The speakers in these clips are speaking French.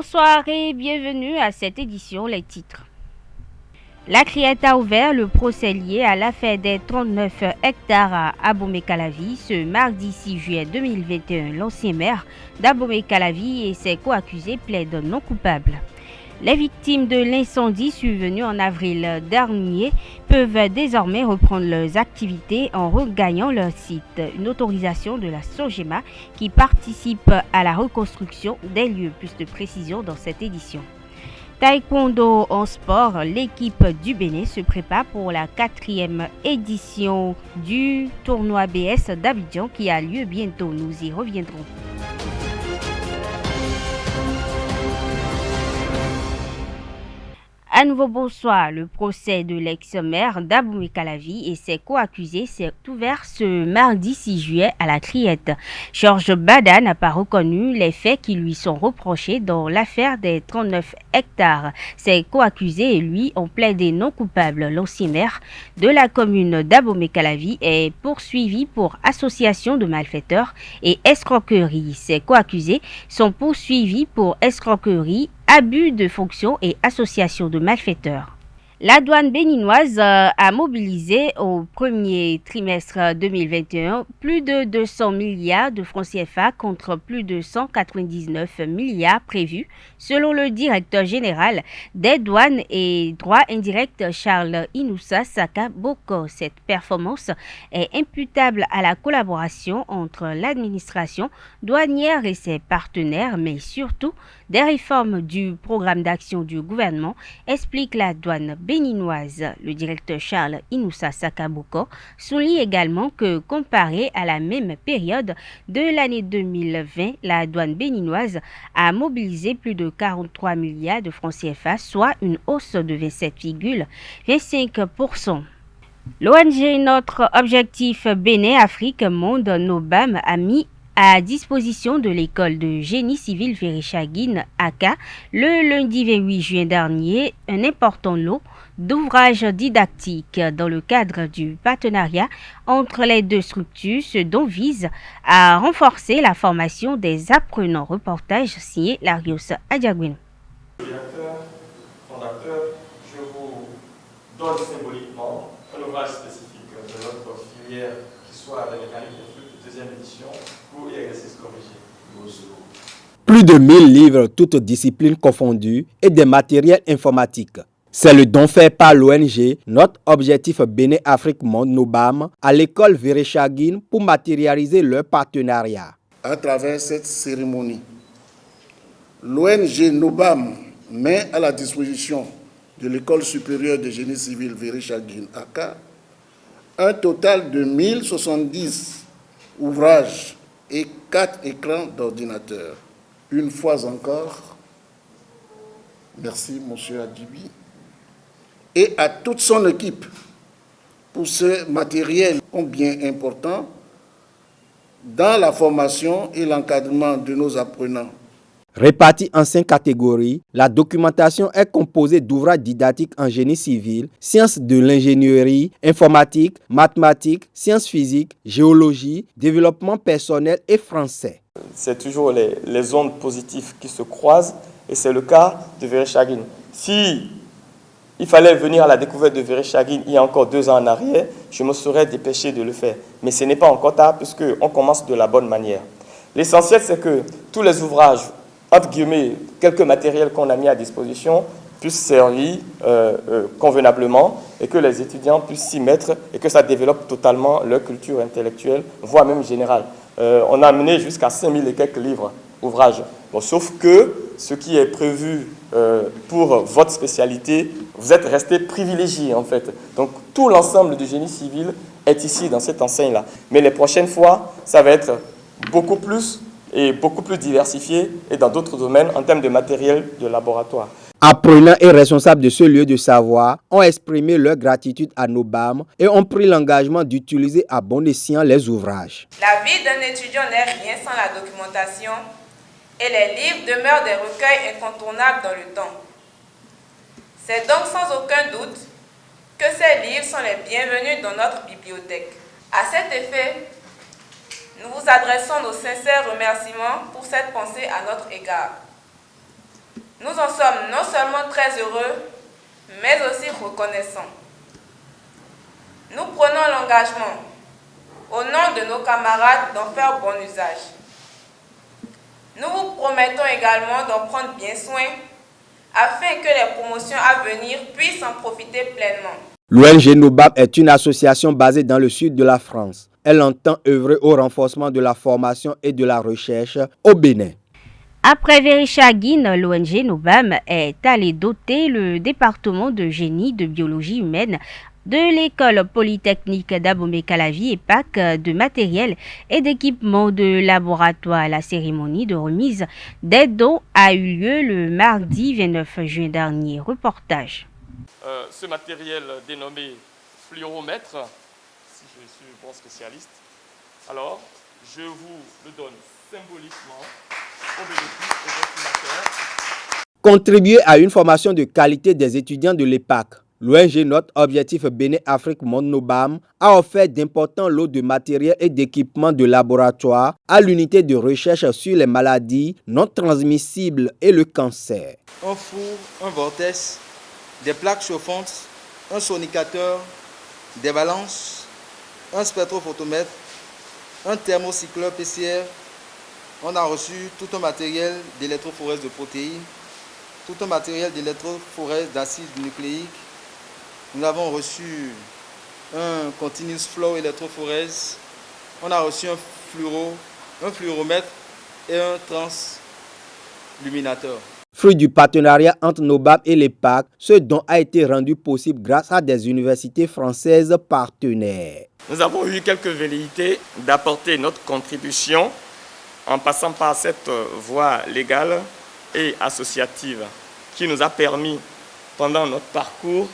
Bonsoir et bienvenue à cette édition. Les titres. La Criette a ouvert le procès lié à l'affaire des 39 hectares à Abomey-Calavi ce mardi 6 juillet 2021. L'ancien maire d'Abomey-Calavi et ses co-accusés plaident non coupables. Les victimes de l'incendie survenu en avril dernier peuvent désormais reprendre leurs activités en regagnant leur site. Une autorisation de la SOGEMA qui participe à la reconstruction des lieux. Plus de précision dans cette édition. Taekwondo en sport, l'équipe du Bénin se prépare pour la 4e édition du tournoi BS d'Abidjan qui a lieu bientôt. Nous y reviendrons. À nouveau bonsoir, le procès de l'ex-maire d'Abomey-Calavi et ses co-accusés s'est ouvert ce mardi 6 juillet à la Criette. Georges Bada n'a pas reconnu les faits qui lui sont reprochés dans l'affaire des 39 hectares. Ses co-accusés et lui ont plaidé non coupable. L'ancien maire de la commune d'Abomey-Calavi est poursuivi pour association de malfaiteurs et escroquerie. Ses co-accusés sont poursuivis pour escroquerie, abus de fonction et association de malfaiteurs. La douane béninoise a mobilisé au premier trimestre 2021 plus de 200 milliards de francs CFA contre plus de 199 milliards prévus, selon le directeur général des douanes et droits indirects Charles Inoussa Saka Boko. Cette performance est imputable à la collaboration entre l'administration douanière et ses partenaires, mais surtout des réformes du programme d'action du gouvernement, explique la douane béninoise. Le directeur Charles Inoussa Sakaboko souligne également que comparé à la même période de l'année 2020, la douane béninoise a mobilisé plus de 43 milliards de francs CFA, soit une hausse de 27,25%. L'ONG Notre Objectif Bénin Afrique Monde NOBAM a mis à disposition de l'école de génie civil Véréchagine Aka le lundi 28 juin dernier un important lot d'ouvrages didactiques dans le cadre du partenariat entre les deux structures, ce dont vise à renforcer la formation des apprenants. Reportage signé Larios Adjagouin. Directeur, fondateur, je vous donne symboliquement un ouvrage spécifique de notre filière qui soit la mécanique des fluides de deuxième édition pour exercice corrigé. Plus de 1000 livres, toutes disciplines confondues, et des matériels informatiques. C'est le don fait par l'ONG Notre Objectif Bénin Afrique Monde NOBAM à l'école Véréchagine pour matérialiser leur partenariat. À travers cette cérémonie, l'ONG NOBAM met à la disposition de l'école supérieure de génie civil Véréchagine Aka un total de 1070 ouvrages et 4 écrans d'ordinateur. Une fois encore, merci Monsieur Adibi, et à toute son équipe pour ce matériel combien important dans la formation et l'encadrement de nos apprenants. Répartie en 5 catégories, la documentation est composée d'ouvrages didactiques en génie civil, sciences de l'ingénierie, informatique, mathématiques, sciences physiques, géologie, développement personnel et français. C'est toujours les ondes positives qui se croisent et c'est le cas de Véréchagine. Si il fallait venir à la découverte de Véréchagine il y a encore 2 ans en arrière, je me serais dépêché de le faire. Mais ce n'est pas encore tard puisqu'on commence de la bonne manière. L'essentiel, c'est que tous les ouvrages, entre guillemets, quelques matériels qu'on a mis à disposition puissent servir convenablement et que les étudiants puissent s'y mettre et que ça développe totalement leur culture intellectuelle, voire même générale. On a amené jusqu'à 5000 et quelques livres, ouvrages. Bon, sauf que ce qui est prévu pour votre spécialité, vous êtes resté privilégié en fait. Donc tout l'ensemble du génie civil est ici dans cette enseigne-là. Mais les prochaines fois, ça va être beaucoup plus et beaucoup plus diversifié et dans d'autres domaines en termes de matériel de laboratoire. Apprenants et responsables de ce lieu de savoir ont exprimé leur gratitude à NOBAM et ont pris l'engagement d'utiliser à bon escient les ouvrages. La vie d'un étudiant n'est rien sans la documentation et les livres demeurent des recueils incontournables dans le temps. C'est donc sans aucun doute que ces livres sont les bienvenus dans notre bibliothèque. À cet effet, nous vous adressons nos sincères remerciements pour cette pensée à notre égard. Nous en sommes non seulement très heureux, mais aussi reconnaissants. Nous prenons l'engagement, au nom de nos camarades, d'en faire bon usage. Nous vous promettons également d'en prendre bien soin, afin que les promotions à venir puissent en profiter pleinement. L'ONG NOBAM est une association basée dans le sud de la France. Elle entend œuvrer au renforcement de la formation et de la recherche au Bénin. Après Vereshagin, l'ONG NOBAM est allée doter le département de génie de biologie humaine de l'école polytechnique d'Abomey-Calavi et EPAC de matériel et d'équipement de laboratoire. La cérémonie de remise des dons a eu lieu le mardi 29 juin dernier. Reportage. Ce matériel dénommé fluoromètre, si je suis bon spécialiste, alors je vous le donne symboliquement au bénéfice des destinataires. Contribuer à une formation de qualité des étudiants de l'EPAC. L'ONG Notre Objectif Bénin Afrique Monde NOBAM a offert d'importants lots de matériel et d'équipements de laboratoire à l'unité de recherche sur les maladies non transmissibles et le cancer. Un four, un vortex, des plaques chauffantes, un sonicateur, des balances, un spectrophotomètre, un thermocycleur PCR. On a reçu tout un matériel d'électrophorèse de protéines, tout un matériel d'électrophorèse d'acide nucléique. Nous avons reçu un continuous flow électrophorèse. On a reçu un fluoromètre et un transluminateur. Fruit du partenariat entre NOBAM et l'EPAC, ce don a été rendu possible grâce à des universités françaises partenaires. Nous avons eu quelques velléités d'apporter notre contribution en passant par cette voie légale et associative qui nous a permis, pendant notre parcours,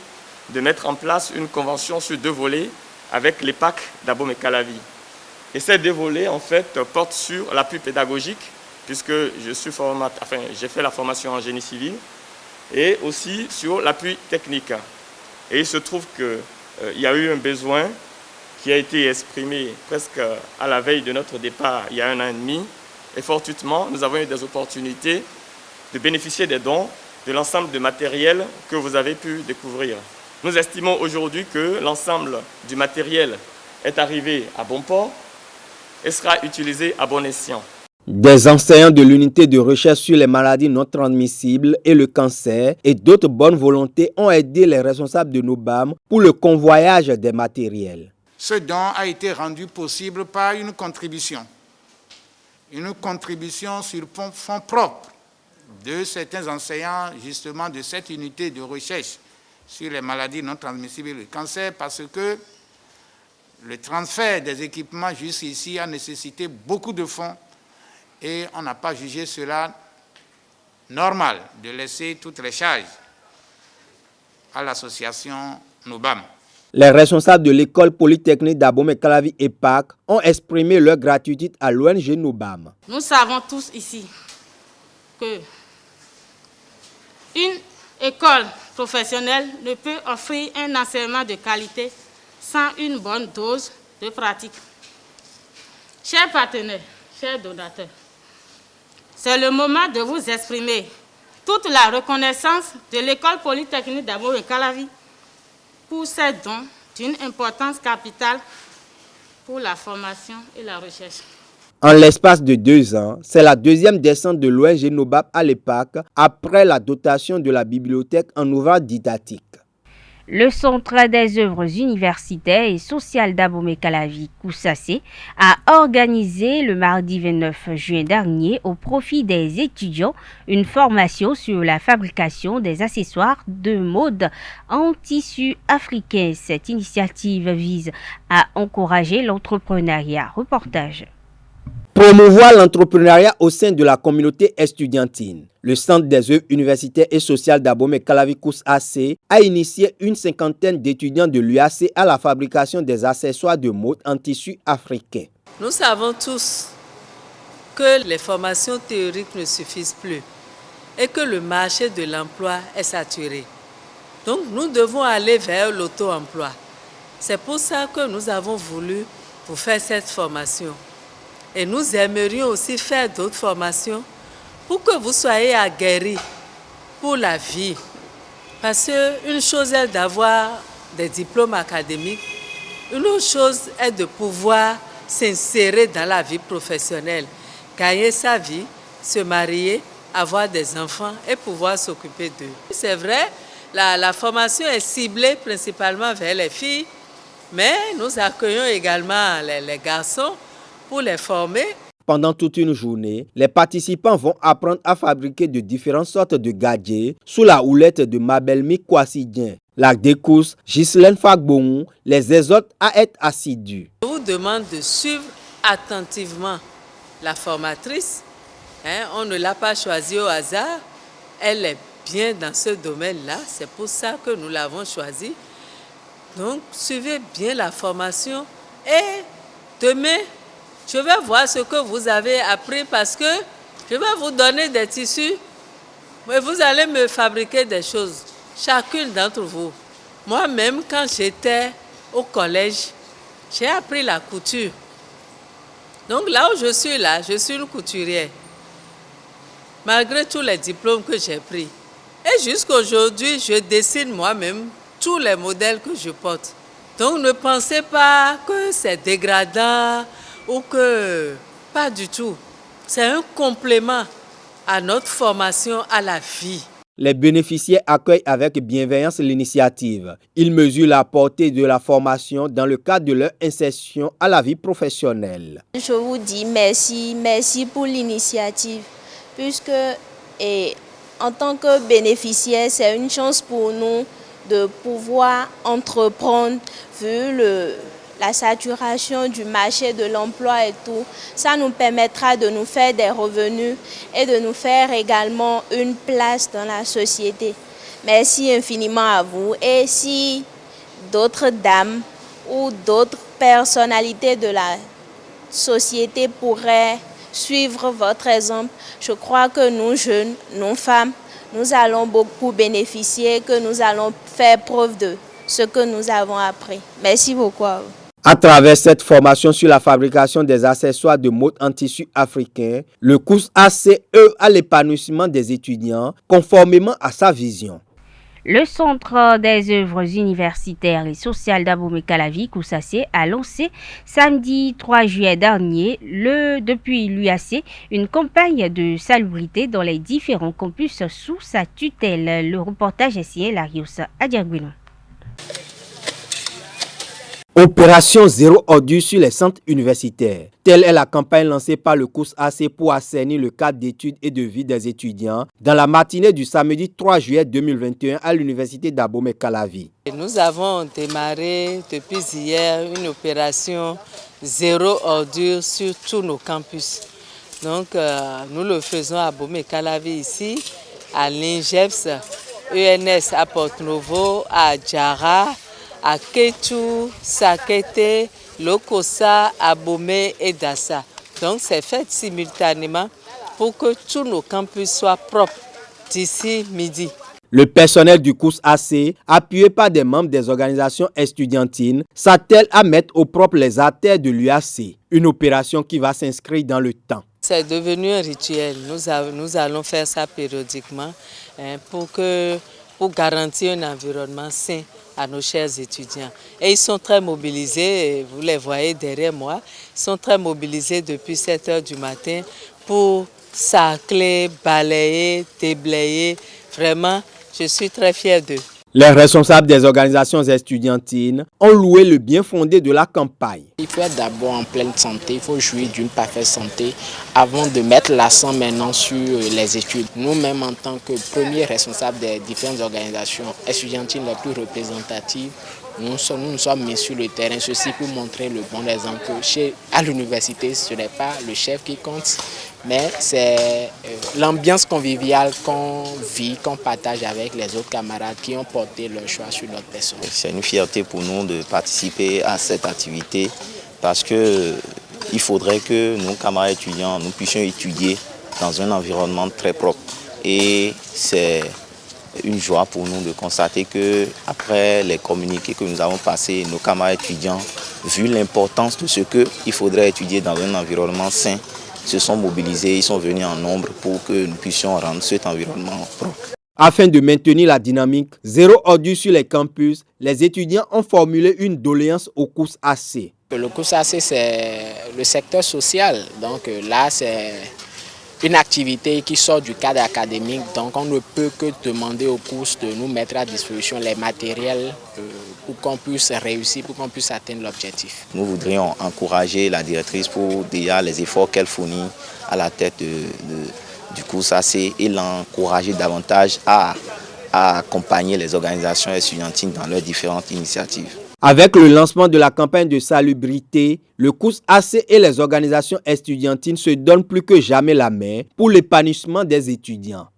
de mettre en place une convention sur 2 volets avec l'EPAC d'Abomey-Calavi. Et ces 2 volets, en fait, portent sur l'appui pédagogique, puisque j'ai fait la formation en génie civil, et aussi sur l'appui technique. Et il se trouve qu'il y a eu un besoin qui a été exprimé presque à la veille de notre départ, il y a 1 an et demi, et fortuitement, nous avons eu des opportunités de bénéficier des dons de l'ensemble de matériel que vous avez pu découvrir. Nous estimons aujourd'hui que l'ensemble du matériel est arrivé à bon port et sera utilisé à bon escient. Des enseignants de l'unité de recherche sur les maladies non transmissibles et le cancer et d'autres bonnes volontés ont aidé les responsables de NOBAM pour le convoyage des matériels. Ce don a été rendu possible par une contribution sur fonds propres de certains enseignants justement de cette unité de recherche sur les maladies non transmissibles et le cancer, parce que le transfert des équipements jusqu'ici a nécessité beaucoup de fonds et on n'a pas jugé cela normal de laisser toutes les charges à l'association NOBAM. Les responsables de l'école polytechnique d'Abomey-Calavi EPAC ont exprimé leur gratitude à l'ONG NOBAM. Nous savons tous ici que une école professionnelle ne peut offrir un enseignement de qualité sans une bonne dose de pratique. Chers partenaires, chers donateurs, c'est le moment de vous exprimer toute la reconnaissance de l'école polytechnique d'Abomey-Calavi pour ces dons d'une importance capitale pour la formation et la recherche. En l'espace de 2 ans, c'est la 2e descente de l'ONG NOBAM à l'EPAC après la dotation de la bibliothèque en ouvrages didactiques. Le Centre des œuvres universitaires et sociales d'Abomey-Calavi, Koussacé, a organisé le mardi 29 juin dernier au profit des étudiants une formation sur la fabrication des accessoires de mode en tissu africain. Cette initiative vise à encourager l'entrepreneuriat. Reportage. Promouvoir l'entrepreneuriat au sein de la communauté estudiantine. Le Centre des œuvres universitaires et sociales d'Abomey-Calavi Koussacé a initié une 50aine d'étudiants de l'UAC à la fabrication des accessoires de mode en tissu africain. Nous savons tous que les formations théoriques ne suffisent plus et que le marché de l'emploi est saturé. Donc nous devons aller vers l'auto-emploi. C'est pour ça que nous avons voulu vous faire cette formation. Et nous aimerions aussi faire d'autres formations pour que vous soyez aguerris pour la vie. Parce qu'une chose est d'avoir des diplômes académiques, une autre chose est de pouvoir s'insérer dans la vie professionnelle, gagner sa vie, se marier, avoir des enfants et pouvoir s'occuper d'eux. C'est vrai, la formation est ciblée principalement vers les filles, mais nous accueillons également les garçons pour les former. Pendant toute une journée, les participants vont apprendre à fabriquer de différentes sortes de gadgets sous la houlette de Mabelmi Kwassidien. La décousse, Ghislaine Fagbon les exhorte à être assidus. Je vous demande de suivre attentivement la formatrice. On ne l'a pas choisie au hasard. Elle est bien dans ce domaine-là. C'est pour ça que nous l'avons choisie. Donc, suivez bien la formation et demain, je vais voir ce que vous avez appris parce que je vais vous donner des tissus et vous allez me fabriquer des choses, chacune d'entre vous. Moi-même, quand j'étais au collège, j'ai appris la couture. Donc là où je suis une couturière. Malgré tous les diplômes que j'ai pris. Et jusqu'à aujourd'hui, je dessine moi-même tous les modèles que je porte. Donc ne pensez pas que c'est dégradant ou que... Pas du tout. C'est un complément à notre formation à la vie. Les bénéficiaires accueillent avec bienveillance l'initiative. Ils mesurent la portée de la formation dans le cadre de leur insertion à la vie professionnelle. Je vous dis merci pour l'initiative, puisque en tant que bénéficiaire, c'est une chance pour nous de pouvoir entreprendre vu la saturation du marché de l'emploi et tout. Ça nous permettra de nous faire des revenus et de nous faire également une place dans la société. Merci infiniment à vous. Et si d'autres dames ou d'autres personnalités de la société pourraient suivre votre exemple, je crois que nous jeunes, nous femmes, nous allons beaucoup bénéficier, que nous allons faire preuve de ce que nous avons appris. Merci beaucoup à vous. À travers cette formation sur la fabrication des accessoires de mode en tissu africain, le COUS AC œuvre à l'épanouissement des étudiants conformément à sa vision. Le Centre des œuvres universitaires et sociales d'Abomey-Calavi, COUS-AC, a lancé samedi 3 juillet dernier, depuis l'UAC, une campagne de salubrité dans les différents campus sous sa tutelle. Le reportage est signé Larios Adiaguino. Opération zéro ordure sur les centres universitaires. Telle est la campagne lancée par le COUS-AC pour assainir le cadre d'études et de vie des étudiants dans la matinée du samedi 3 juillet 2021 à l'université d'Abomey-Calavi. Nous avons démarré depuis hier une opération zéro ordure sur tous nos campus. Donc nous le faisons à Abomey-Calavi ici, à l'INGEPS, ENS à Porto-Novo, à Djara, à Kétou, Sakete, Lokossa, Abomey et Dassa. Donc c'est fait simultanément pour que tous nos campus soient propres d'ici midi. Le personnel du COUS-AC, appuyé par des membres des organisations estudiantines, s'attelle à mettre au propre les artères de l'UAC. Une opération qui va s'inscrire dans le temps. C'est devenu un rituel. Nous allons faire ça périodiquement pour garantir un environnement sain à nos chers étudiants. Et ils sont très mobilisés, vous les voyez derrière moi, ils sont très mobilisés depuis 7 h du matin pour sacler, balayer, déblayer. Vraiment, je suis très fière d'eux. Les responsables des organisations estudiantines ont loué le bien fondé de la campagne. Il faut être d'abord en pleine santé, il faut jouir d'une parfaite santé avant de mettre l'accent maintenant sur les études. Nous-mêmes, en tant que premiers responsables des différentes organisations estudiantines les plus représentatives, nous nous sommes mis sur le terrain, ceci pour montrer le bon exemple que à l'université, ce n'est pas le chef qui compte, mais c'est l'ambiance conviviale qu'on vit, qu'on partage avec les autres camarades qui ont porté leur choix sur notre personne. C'est une fierté pour nous de participer à cette activité parce qu'il faudrait que nos camarades étudiants, nous puissions étudier dans un environnement très propre. Et c'est une joie pour nous de constater qu'après les communiqués que nous avons passés, nos camarades étudiants, vu l'importance de ce qu'il faudrait étudier dans un environnement sain, se sont mobilisés, ils sont venus en nombre pour que nous puissions rendre cet environnement propre. Afin de maintenir la dynamique, zéro ordure sur les campus, les étudiants ont formulé une doléance au COUS-AC. Le COUS-AC, c'est le secteur social. Donc là, c'est une activité qui sort du cadre académique. Donc on ne peut que demander au COUS de nous mettre à disposition les matériels pour qu'on puisse réussir, pour qu'on puisse atteindre l'objectif. Nous voudrions encourager la directrice pour déjà les efforts qu'elle fournit à la tête du COUS-AC et l'encourager davantage à accompagner les organisations étudiantines dans leurs différentes initiatives. Avec le lancement de la campagne de salubrité, le COUS-AC et les organisations estudiantines se donnent plus que jamais la main pour l'épanouissement des étudiants.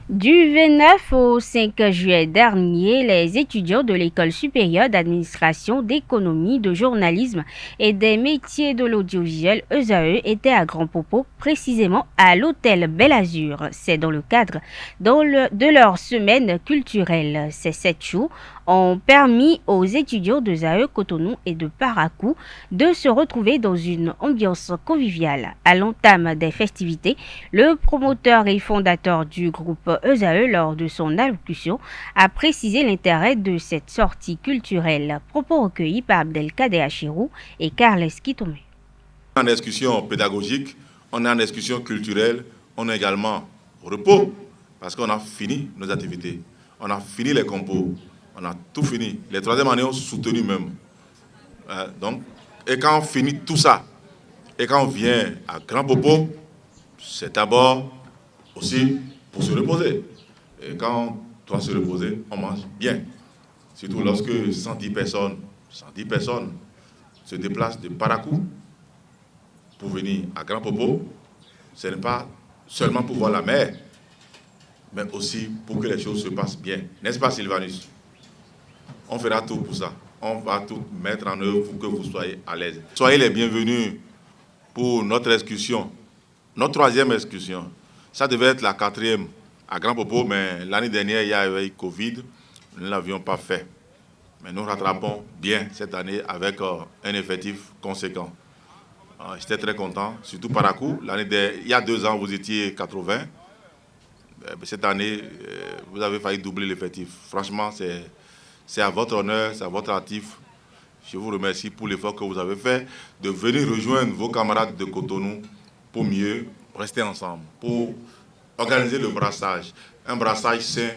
Du 29 au 5 juillet dernier, les étudiants de l'École supérieure d'administration, d'économie, de journalisme et des métiers de l'audiovisuel ESAE étaient à Grand Popo, précisément à l'hôtel Bel Azur. C'est dans le cadre de leur semaine culturelle. Ces 7 jours ont permis aux étudiants de Zaïre, Cotonou et de Parakou de se retrouver dans une ambiance conviviale. À l'entame des festivités, le promoteur et fondateur du groupe ESAE, lors de son allocution, a précisé l'intérêt de cette sortie culturelle. Propos recueillis par Abdelkader Achirou et Carles Kitome. En discussion pédagogique, on est en discussion culturelle, on est également au repos parce qu'on a fini nos activités, on a fini les compos. On a tout fini. Les troisième années ont soutenu même. Et quand on finit tout ça, et quand on vient à Grand Popo, c'est d'abord aussi pour se reposer. Et quand on doit se reposer, on mange bien. Surtout lorsque 110 personnes se déplacent de Parakou pour venir à Grand Popo, ce n'est pas seulement pour voir la mer, mais aussi pour que les choses se passent bien. N'est-ce pas, Sylvanus? On fera tout pour ça. On va tout mettre en œuvre pour que vous soyez à l'aise. Soyez les bienvenus pour notre excursion, notre troisième excursion. Ça devait être la 4e à Grand Popo, mais l'année dernière, il y a eu Covid. Nous ne l'avions pas fait. Mais nous rattrapons bien cette année avec un effectif conséquent. J'étais très content, surtout Parakou. Il y a 2 ans, vous étiez 80. Cette année, vous avez failli doubler l'effectif. Franchement, c'est à votre honneur, c'est à votre actif. Je vous remercie pour l'effort que vous avez fait de venir rejoindre vos camarades de Cotonou pour mieux rester ensemble, pour organiser le brassage. Un brassage sain,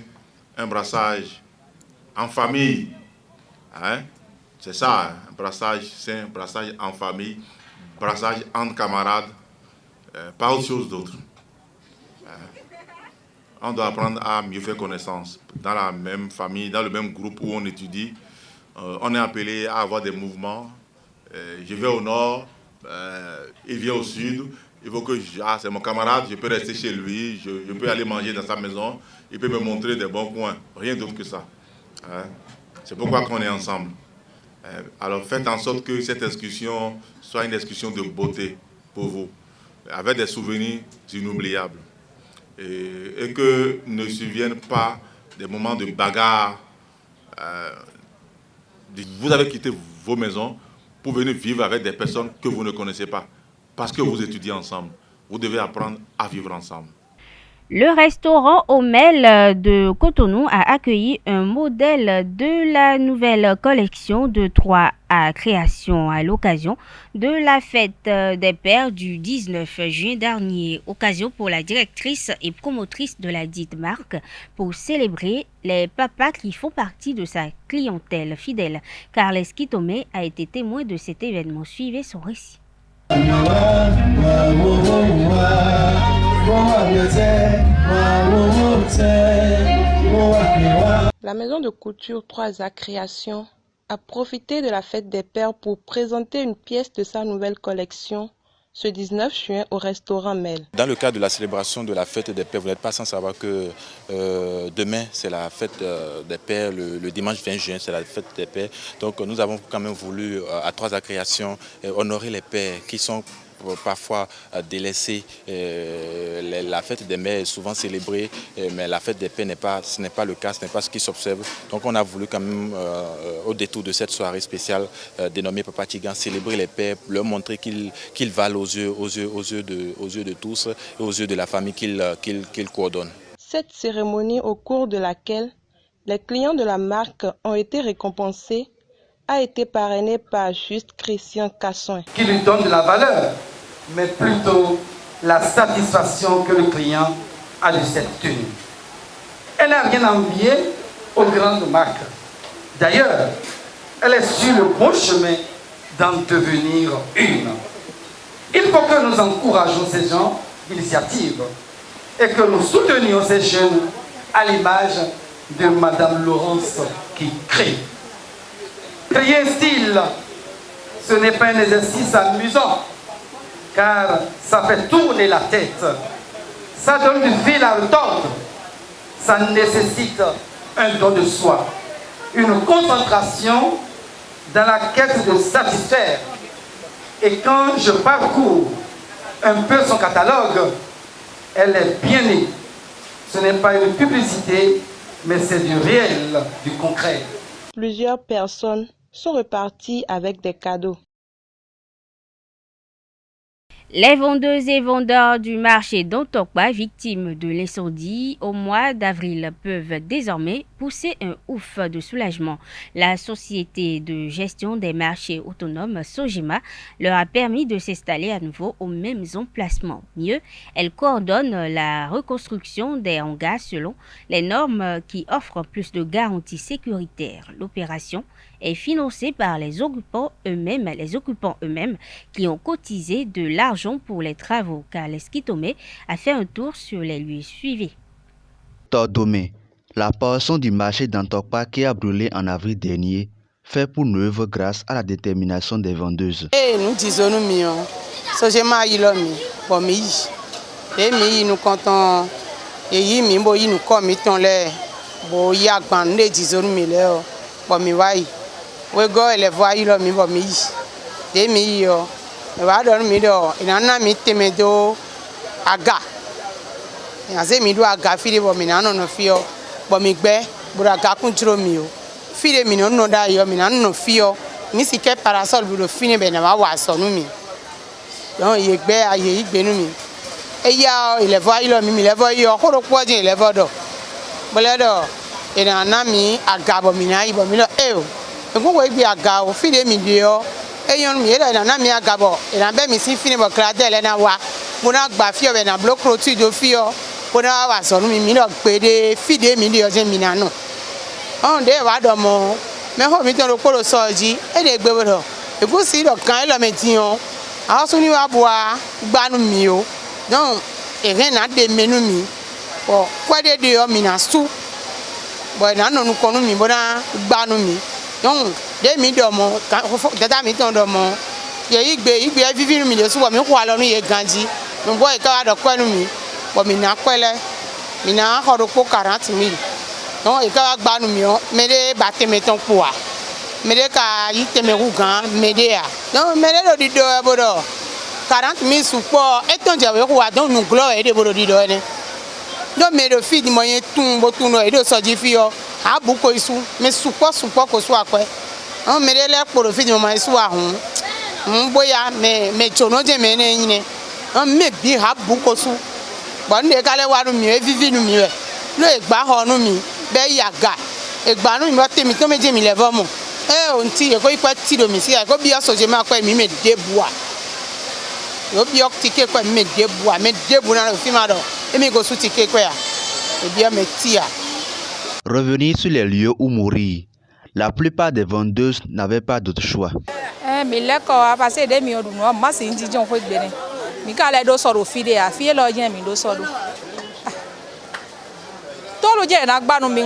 un brassage en famille. Hein? C'est ça, un brassage sain, un brassage en famille, un brassage entre camarades, pas autre chose d'autre. On doit apprendre à mieux faire connaissance dans la même famille, dans le même groupe où on étudie. On est appelé à avoir des mouvements. Je vais au nord, il vient au sud. Il faut que c'est mon camarade, je peux rester chez lui, je peux aller manger dans sa maison. Il peut me montrer des bons coins. Rien d'autre que ça. C'est pourquoi qu'on est ensemble. Alors faites en sorte que cette discussion soit une discussion de beauté pour vous, avec des souvenirs inoubliables. Et que ne surviennent pas des moments de bagarre. Vous avez quitté vos maisons pour venir vivre avec des personnes que vous ne connaissez pas. Parce que vous étudiez ensemble. Vous devez apprendre à vivre ensemble. Le restaurant Omel de Cotonou a accueilli un modèle de la nouvelle collection de 3 à création à l'occasion de la fête des pères du 19 juin dernier. Occasion pour la directrice et promotrice de la dite marque pour célébrer les papas qui font partie de sa clientèle fidèle. Carles Kitome a été témoin de cet événement. Suivez son récit. La maison de couture 3A Création a profité de la fête des pères pour présenter une pièce de sa nouvelle collection ce 19 juin au restaurant Mel. Dans le cadre de la célébration de la fête des pères, vous n'êtes pas sans savoir que demain c'est la fête des pères, le dimanche 20 juin c'est la fête des pères. Donc nous avons quand même voulu à 3A Création honorer les pères qui sont parfois délaissés. La fête des mères est souvent célébrée, mais la fête des pères ce n'est pas le cas, ce n'est pas ce qui s'observe. Donc on a voulu quand même, au détour de cette soirée spéciale dénommée Papa Tigan, célébrer les pères, leur montrer qu'ils valent aux yeux de tous et aux yeux de la famille qu'ils coordonnent. Cette cérémonie au cours de laquelle les clients de la marque ont été récompensés a été parrainée par Juste Christian Casson. Qui lui donne de la valeur, mais plutôt la satisfaction que le client a de cette tenue. Elle n'a rien envié aux grandes marques. D'ailleurs, elle est sur le bon chemin d'en devenir une. Il faut que nous encourageons ces gens d'initiative et que nous soutenions ces jeunes à l'image de Madame Laurence qui crée. Créer un style, ce n'est pas un exercice amusant, car ça fait tourner la tête, ça donne du fil à retordre, ça nécessite un don de soi, une concentration dans la quête de satisfaire. Et quand je parcours un peu son catalogue, elle est bien née. Ce n'est pas une publicité, mais c'est du réel, du concret. Plusieurs personnes sont reparties avec des cadeaux. Les vendeuses et vendeurs du marché d'Ontokpa, victimes de l'incendie au mois d'avril, peuvent désormais pousser un ouf de soulagement. La société de gestion des marchés autonomes Sojima leur a permis de s'installer à nouveau aux mêmes emplacements. Mieux, elle coordonne la reconstruction des hangars selon les normes qui offrent plus de garanties sécuritaires. L'opération est financée par les occupants eux-mêmes qui ont cotisé de l'argent pour les travaux. Carles Kitome a fait un tour sur les lieux suivis. Tordomé, la portion du marché d'Antokpa qui a brûlé en avril dernier, fait pour neuve grâce à la détermination des vendeuses. Nous disons nous mieux, so j'ai ma ilomi, pour mi, et mi nous comptons, et y mi bo y nous commettons les, bo y a grand ne disons nous mieux, pour mi vai. We go ele voa ilo mi bo mi de mi yo e wa do mi do ina na mi teme do aga ya se mi do aga fi de bo mi na no fi yo bo mi gbe bo aga kun tro mi yo fi de mi no da yo mi na no fi yo mi si ke parasol bu do fi ni be na wa so nu mi don ye gbe aye igbe nu mi e ya ele voa ilo mi le vo yo ko ro po din ele vo do bo le do ina na mi aga bo mi na ibo mi lo Egungo ibi aga o fi de mi de o eyon mi era na mi aga bo ina be mi si fini bo kradele na wa mo na gba fi o be na block road do fi o mo na wa so mi lo pe de fi de mi de o je mi na no on de wa do mo me ho mi ton ro poro so ji e de gbe bo do egu si do kan lo me ti o a so ni wa bua gba nu mi o don e re na de menu mi o kwa de o mi na su bo na no nu ko nu mi bo na gba nu mi donc de mi do mo dada mi ton do mo ye igbe vivi mi le so mi ko alo nu ye ganji mo boy ka do ko nu mi bo mi na pele mi na ho do po 40,000 donc e ka gba nu mi o me de ba te me ton po a me de ka yi te me ru gan me de a donc me de do di do e bo do 40,000 su po e ton je we ko wa don nu glo e de bo do di do ne do me do fi di mo yen tun bo tun no e do so ji fi o abu ko isu me supo ko so akwe on me le poro fi mo ma isu ahun boya me chono je me ne yin on me bi abu ko su bo nde kale wa nu mi e vivi nu mi we lo egba ho nu mi be yaga egba nu mi ba temi to meje mi le vo mo on ti e ko ipa ti do mi si ko bi aso je ma kwa mi me de bua yo bi ok ti ke kwa mi me de bua na fi ma do e mi go su ti ke kwa ya e bi me ti ya. Revenir sur les lieux où mourir, la plupart des vendeuses n'avaient pas d'autre choix. Mais là, quand on a passé des millions de mois, moi, c'est une dijon qui est bien. Mais quand les deux sortent au fil, les filles, leur bien, mais deux sortent. Tout le monde a pas nous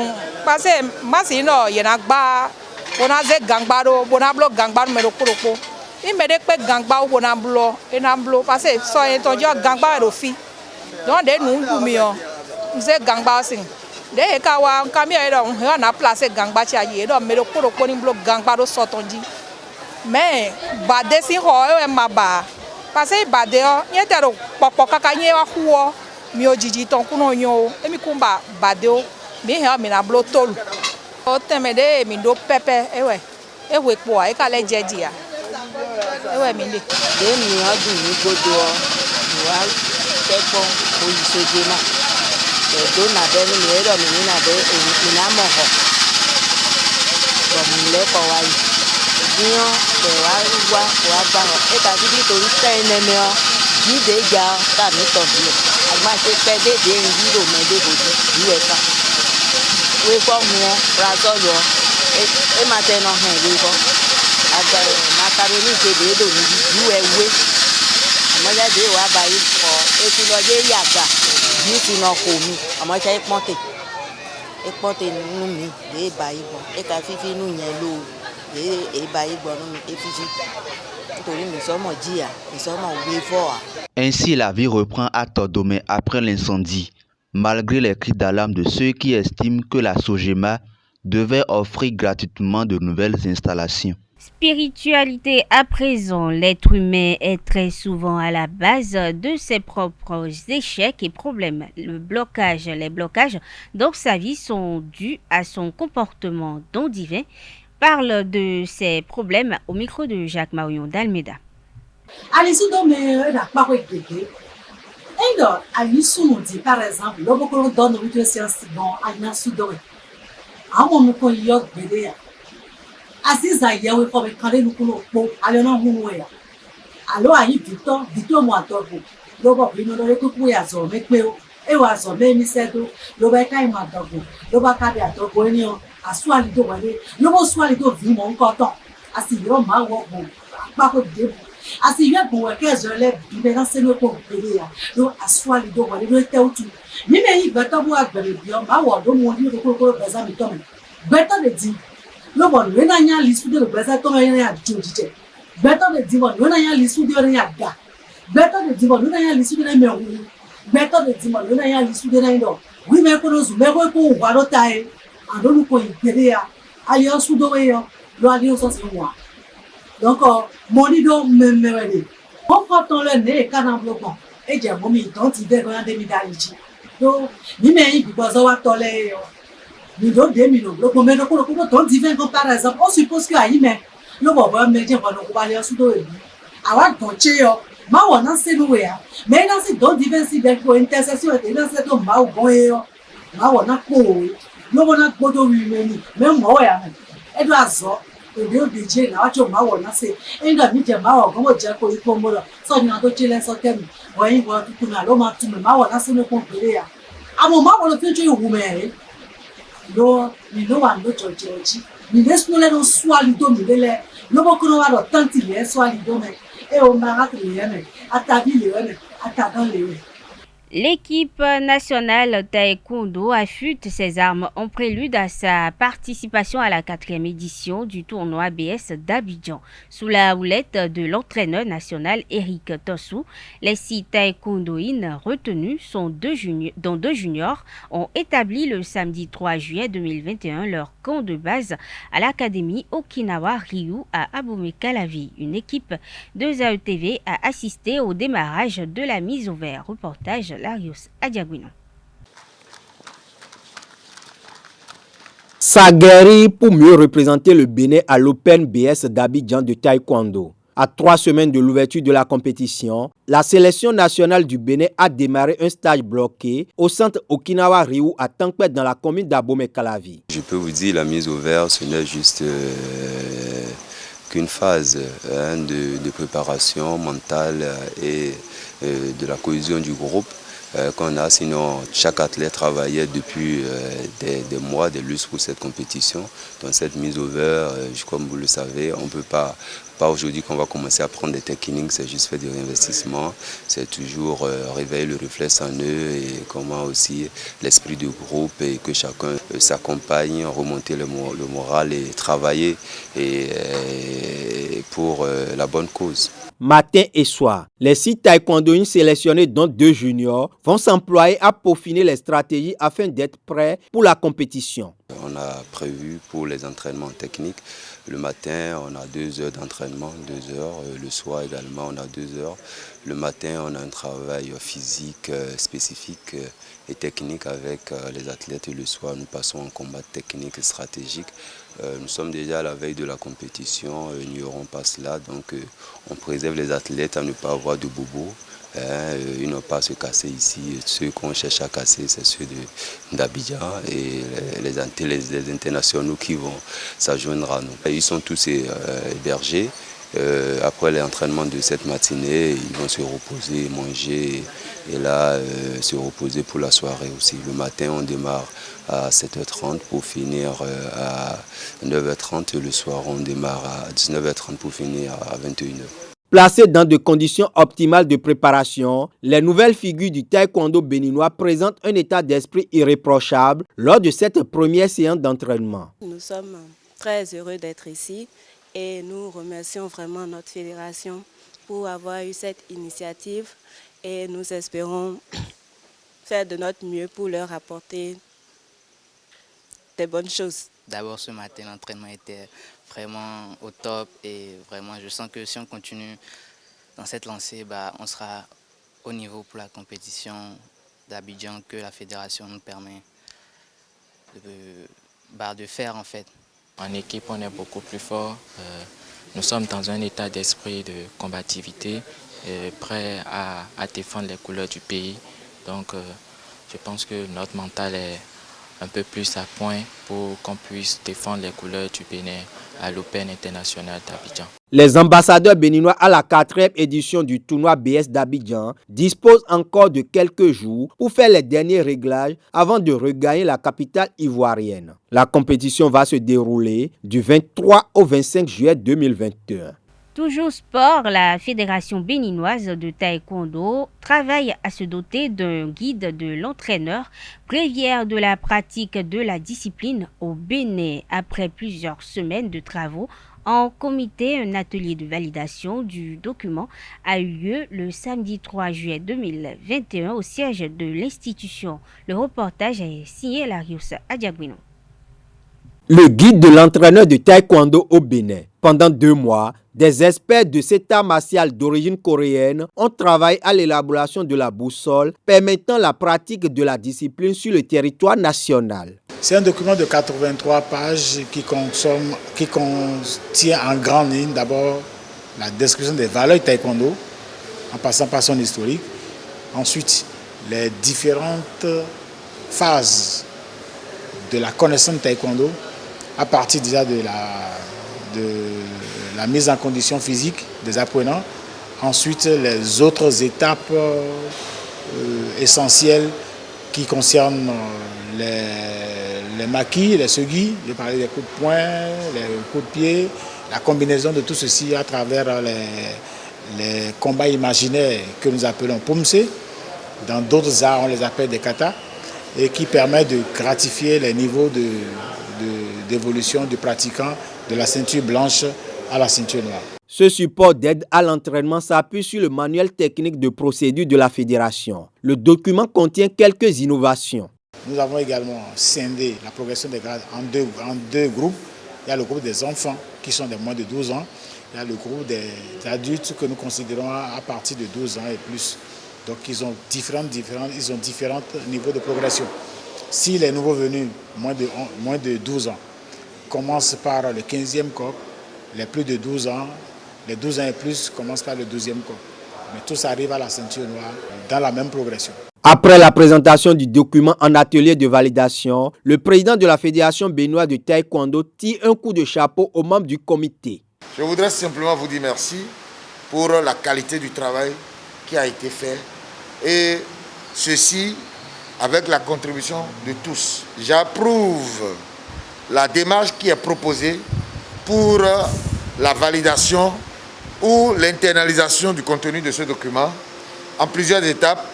parce que moi, c'est non, il y a pas. On a des gangbaro, on a bloqué gangbaro, mais le coup, il me dit que gangbaro, on a bloqué, parce que ça, il y a gangbaro au fil. Donc, des nous, nous c'est gangbaro, de kawa kamia edo na place gangba cha yedo mero koro koni blo gangba do sotonji mais bade si ho e maba parce bade o nyetero popo kaka nye wa huo mi ojiji ton kuno nyo emi kumba bade o mi he mi na blo tolu o temede mi do pepe ewe po e kale jedia ewe mi le de mi adu ni godo o wa tepo o isoje na Ainsi, la vie reprend à Todomé après l'incendie, malgré les cris d'alarme de ceux qui estiment que la Sogema devait offrir gratuitement de nouvelles installations. Spiritualité à présent, l'être humain est très souvent à la base de ses propres échecs et problèmes. Les blocages dans sa vie sont dus à son comportement don divin. Parle de ces problèmes au micro de Jacques Marion d'Almeida. Par exemple, Aziza yewe for be kale nukulo po ale na hunu ya alo ayi Victor mo adogo lo bo binu lo kuku ya zo me pe o e wa zo me ni sedo lo be kai ma dogo lo ba ka bi adogo eni o asu ali do wale lo bo su ali do vi mo nko ton asi yo ma wo bo pa ko de asi yo bo we ke zo le bi be na se no ko pele ya lo asu ali do wale lo te utu mi me yi beto bo agbere bi o ma wo do mo ni ko beza mi to me beto de di no bon we na nya lisu de beza to me ya jojije beto de di bon we na nya lisu de ya ga beto de di bon we na nya lisu de me hu beto de di bon we na nya lisu de na ndo we me ko no zu me ko wa lo tai andolu ko ipere ya ayo su do we yo lo ali o so se wa donc money do me de on ko ton le ne ka na bloquant e je mo mi ton ti de go ya de mi daliji do ni me yi because o wa to le yo ni do de mi no bloquant me ko ton divin comme par exemple on suppose que ayi me lo bobo me je ko no ko ba le su do e awa ton che yo ma wo na se no we ya me na si don divin si de ko intercession e na se to ma o bon e yo ma wo na ko lo bo na gbodo wi me ni me mo ya me e do azo e de o de je na wa cho ma wo na se e nga mi je ma wo go mo je ko iko mo lo so ni na to che le so temi wo yin wo tu na lo ma tu me ma wo na se no ko pere ya amo ma wo lo fi jo wu me lo ni lo wa lo jojeji ni lesu le no swali do mi lele lo bo kono wa do tanti le swali do me e o ma rat le me atabi le me atadan le. L'équipe nationale taekwondo affûte ses armes en prélude à sa participation à la 4e édition du tournoi ABS d'Abidjan. Sous la houlette de l'entraîneur national Eric Tossou, les 6 taekwondoïnes retenus dont 2 juniors ont établi le samedi 3 juillet 2021 leur camp de base à l'Académie Okinawa Ryu à Abomey-Calavi. Une équipe de ZAETV a assisté au démarrage de la mise au vert. Reportage Larios Adiaguino. Sagueri pour mieux représenter le Bénin à l'Open BS d'Abidjan de taekwondo. À 3 semaines de l'ouverture de la compétition, la sélection nationale du Bénin a démarré un stage bloqué au centre Okinawa Ryu à Tankpet dans la commune d'Abomey-Calavi. Je peux vous dire, la mise au vert, ce n'est juste qu'une phase de préparation mentale et de la cohésion du groupe qu'on a. Sinon, chaque athlète travaillait depuis des mois, des lustres pour cette compétition. Donc cette mise au vert, comme vous le savez, on ne peut pas aujourd'hui qu'on va commencer à prendre des techniques, c'est juste faire du réinvestissement, c'est toujours réveiller le réflexe en eux et comment aussi l'esprit du groupe et que chacun s'accompagne, remonter le moral et travailler pour la bonne cause. Matin et soir, les 6 taekwondoïnes sélectionnés dont 2 juniors vont s'employer à peaufiner les stratégies afin d'être prêts pour la compétition. On a prévu pour les entraînements techniques. Le matin, on a 2 heures d'entraînement, 2 heures. Le soir également, on a 2 heures. Le matin, on a un travail physique spécifique et technique avec les athlètes. Et le soir, nous passons en combat technique et stratégique. Nous sommes déjà à la veille de la compétition, n'y auront pas cela. Donc, on préserve les athlètes à ne pas avoir de bobos. Ils n'ont pas à se casser ici. Ceux qu'on cherche à casser, c'est ceux d'Abidjan et les internationaux qui vont s'adjoindre à nous. Ils sont tous hébergés. Après l'entraînement de cette matinée, ils vont se reposer, manger et là se reposer pour la soirée aussi. Le matin, on démarre à 7h30 pour finir à 9h30 et le soir, on démarre à 19h30 pour finir à 21h. Placées dans de conditions optimales de préparation, les nouvelles figures du taekwondo béninois présentent un état d'esprit irréprochable lors de cette première séance d'entraînement. Nous sommes très heureux d'être ici et nous remercions vraiment notre fédération pour avoir eu cette initiative et nous espérons faire de notre mieux pour leur apporter des bonnes choses. D'abord, ce matin, l'entraînement était vraiment au top et vraiment, je sens que si on continue dans cette lancée, on sera au niveau pour la compétition d'Abidjan que la fédération nous permet de faire en fait. En équipe, on est beaucoup plus fort. Nous sommes dans un état d'esprit de combativité, prêts à défendre les couleurs du pays. Donc, je pense que notre mental est un peu plus à point pour qu'on puisse défendre les couleurs du Bénin à l'Open international d'Abidjan. Les ambassadeurs béninois à la 4e édition du tournoi BS d'Abidjan disposent encore de quelques jours pour faire les derniers réglages avant de regagner la capitale ivoirienne. La compétition va se dérouler du 23 au 25 juillet 2021. Toujours sport, la Fédération béninoise de taekwondo travaille à se doter d'un guide de l'entraîneur, bréviaire de la pratique de la discipline au Bénin. Après plusieurs semaines de travaux en comité, un atelier de validation du document a eu lieu le samedi 3 juillet 2021 au siège de l'institution. Le reportage est signé Larius Adjaguino. Le guide de l'entraîneur de taekwondo au Bénin. Pendant 2 mois, des experts de cet art martial d'origine coréenne ont travaillé à l'élaboration de la boussole permettant la pratique de la discipline sur le territoire national. C'est un document de 83 pages qui contient en grande ligne d'abord la description des valeurs du taekwondo, en passant par son historique. Ensuite, les différentes phases de la connaissance du taekwondo, à partir déjà de la mise en condition physique des apprenants. Ensuite, les autres étapes essentielles qui concernent les maquis, les seugis, j'ai parlé des coups de poing, les coups de pied, la combinaison de tout ceci à travers les combats imaginaires que nous appelons pumse. Dans d'autres arts, on les appelle des katas, et qui permettent de gratifier les niveaux d'évolution du pratiquant de la ceinture blanche à la ceinture noire. Ce support d'aide à l'entraînement s'appuie sur le manuel technique de procédure de la fédération. Le document contient quelques innovations. Nous avons également scindé la progression des grades en deux groupes. Il y a le groupe des enfants qui sont de moins de 12 ans. Il y a le groupe des adultes que nous considérons à partir de 12 ans et plus. Donc ils ont différents niveaux de progression. Si les nouveaux venus, moins de 12 ans, commencent par le 15e corps, les plus de 12 ans, les 12 ans et plus commencent par le 12e corps. Mais tous arrivent à la ceinture noire dans la même progression. Après la présentation du document en atelier de validation, le président de la Fédération béninoise de taekwondo tire un coup de chapeau aux membres du comité. Je voudrais simplement vous dire merci pour la qualité du travail qui a été fait et ceci avec la contribution de tous. J'approuve la démarche qui est proposée pour la validation ou l'internalisation du contenu de ce document en plusieurs étapes.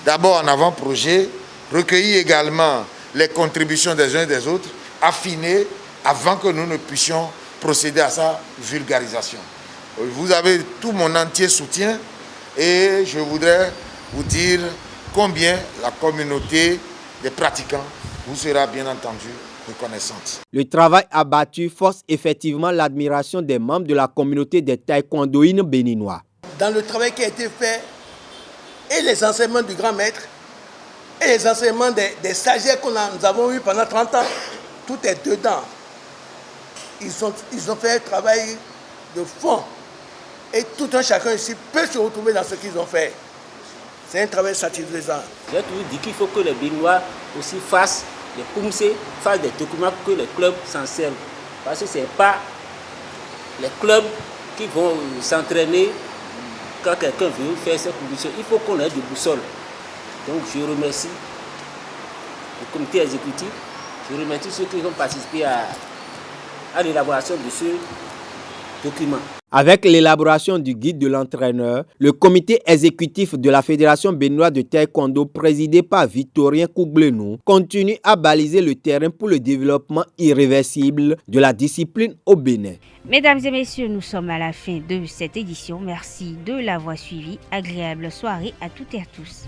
D'abord en avant-projet, recueillir également les contributions des uns et des autres, affiner avant que nous ne puissions procéder à sa vulgarisation. Vous avez tout mon entier soutien et je voudrais vous dire combien la communauté des pratiquants vous sera bien entendu reconnaissante. Le travail abattu force effectivement l'admiration des membres de la communauté des taekwondoïnes béninois. Dans le travail qui a été fait, et les enseignements du grand maître, et les enseignements des stagiaires que nous avons eus pendant 30 ans, tout est dedans. Ils ont fait un travail de fond. Et tout un chacun ici peut se retrouver dans ce qu'ils ont fait. C'est un travail satisfaisant. J'ai toujours dit qu'il faut que les Béninois aussi fassent des poussées, fassent des documents pour que les clubs s'en servent. Parce que ce n'est pas les clubs qui vont s'entraîner quand quelqu'un veut faire cette publicité. Il faut qu'on ait des boussoles. Donc je remercie le comité exécutif, je remercie ceux qui ont participé à l'élaboration de ce document. Avec l'élaboration du guide de l'entraîneur, le comité exécutif de la Fédération béninoise de taekwondo présidé par Victorien Kouglenou continue à baliser le terrain pour le développement irréversible de la discipline au Bénin. Mesdames et messieurs, nous sommes à la fin de cette édition. Merci de l'avoir suivi. Agréable soirée à toutes et à tous.